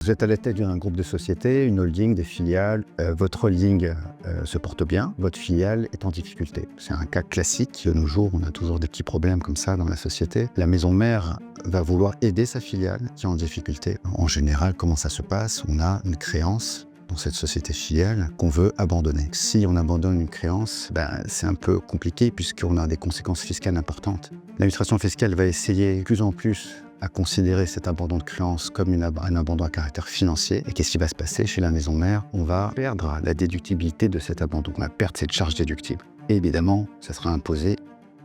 Vous êtes à la tête d'un groupe de sociétés, une holding, des filiales. Votre holding se porte bien, votre filiale est en difficulté. C'est un cas classique. De nos jours, on a toujours des petits problèmes comme ça dans la société. La maison mère va vouloir aider sa filiale qui est en difficulté. En général, comment ça se passe? On a une créance dans cette société filiale qu'on veut abandonner. Si on abandonne une créance, c'est un peu compliqué puisqu'on a des conséquences fiscales importantes. L'administration fiscale va essayer de plus en plus à considérer cet abandon de créance comme un abandon à caractère financier. Et qu'est-ce qui va se passer chez la maison mère? On va perdre la déductibilité de cet abandon. On va perdre cette charge déductible. Et évidemment, ça sera imposé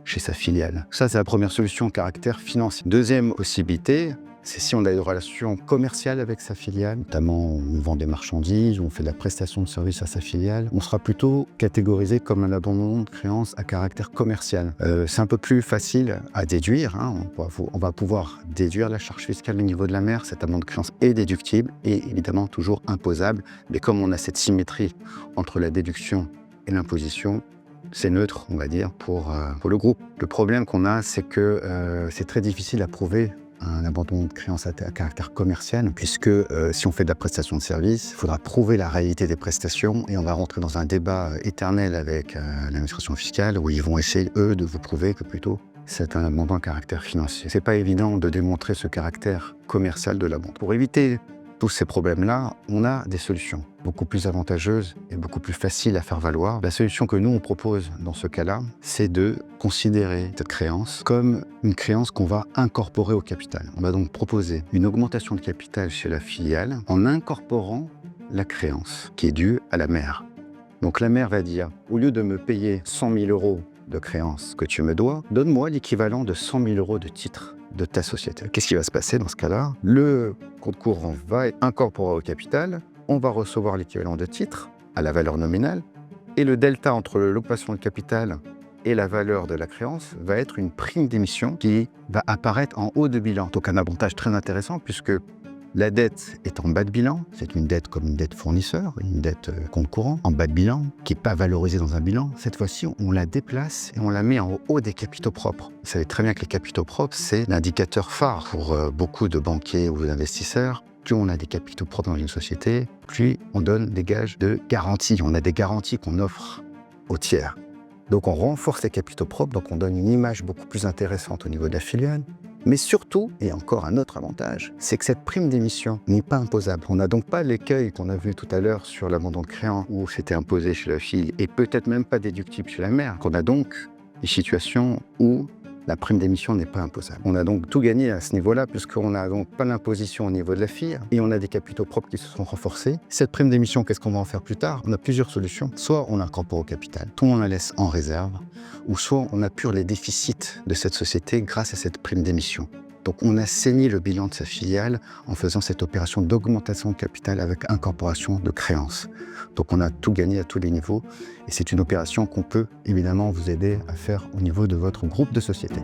chez sa filiale. Ça, c'est la première solution, caractère financier. Deuxième possibilité, c'est si on a une relation commerciale avec sa filiale, notamment on vend des marchandises, ou on fait de la prestation de service à sa filiale, on sera plutôt catégorisé comme un abandon de créance à caractère commercial. C'est un peu plus facile à déduire, on va pouvoir déduire la charge fiscale au niveau de la mère, cet abandon de créance est déductible et évidemment toujours imposable, mais comme on a cette symétrie entre la déduction et l'imposition, c'est neutre, on va dire, pour le groupe. Le problème qu'on a, c'est que c'est très difficile à prouver un abandon de créance à caractère commercial, puisque si on fait de la prestation de service, il faudra prouver la réalité des prestations et on va rentrer dans un débat éternel avec l'administration fiscale où ils vont essayer, eux, de vous prouver que plutôt c'est un abandon à caractère financier. C'est pas évident de démontrer ce caractère commercial de l'abandon. Pour éviter tous ces problèmes-là, on a des solutions beaucoup plus avantageuses et beaucoup plus faciles à faire valoir. La solution que nous, on propose dans ce cas-là, c'est de considérer cette créance comme une créance qu'on va incorporer au capital. On va donc proposer une augmentation de capital chez la filiale en incorporant la créance qui est due à la mère. Donc la mère va dire, au lieu de me payer 100 000 € de créance que tu me dois, donne-moi l'équivalent de 100 000 € de titres de ta société. Qu'est-ce qui va se passer dans ce cas-là? Le compte courant va être incorporé au capital, on va recevoir l'équivalent de titres à la valeur nominale, et le delta entre l'occupation de capital et la valeur de la créance va être une prime d'émission qui va apparaître en haut de bilan. Donc un avantage très intéressant puisque la dette est en bas de bilan, c'est une dette comme une dette fournisseur, une dette compte courant, en bas de bilan, qui n'est pas valorisée dans un bilan. Cette fois-ci, on la déplace et on la met en haut des capitaux propres. Vous savez très bien que les capitaux propres, c'est l'indicateur phare pour beaucoup de banquiers ou d'investisseurs. Plus on a des capitaux propres dans une société, plus on donne des gages de garantie. On a des garanties qu'on offre aux tiers. Donc on renforce les capitaux propres, donc on donne une image beaucoup plus intéressante au niveau de la filiale. Mais surtout, et encore un autre avantage, c'est que cette prime d'émission n'est pas imposable. On n'a donc pas l'écueil qu'on a vu tout à l'heure sur l'abandon de créance où c'était imposé chez la fille et peut-être même pas déductible chez la mère. On a donc des situations où la prime d'émission n'est pas imposable. On a donc tout gagné à ce niveau-là puisqu'on n'a donc pas l'imposition au niveau de la fille et on a des capitaux propres qui se sont renforcés. Cette prime d'émission, qu'est-ce qu'on va en faire plus tard? On a plusieurs solutions. Soit on l'incorpore au capital, soit on la laisse en réserve, ou soit on appure les déficits de cette société grâce à cette prime d'émission. Donc on assainit le bilan de sa filiale en faisant cette opération d'augmentation de capital avec incorporation de créances. Donc on a tout gagné à tous les niveaux et c'est une opération qu'on peut évidemment vous aider à faire au niveau de votre groupe de société.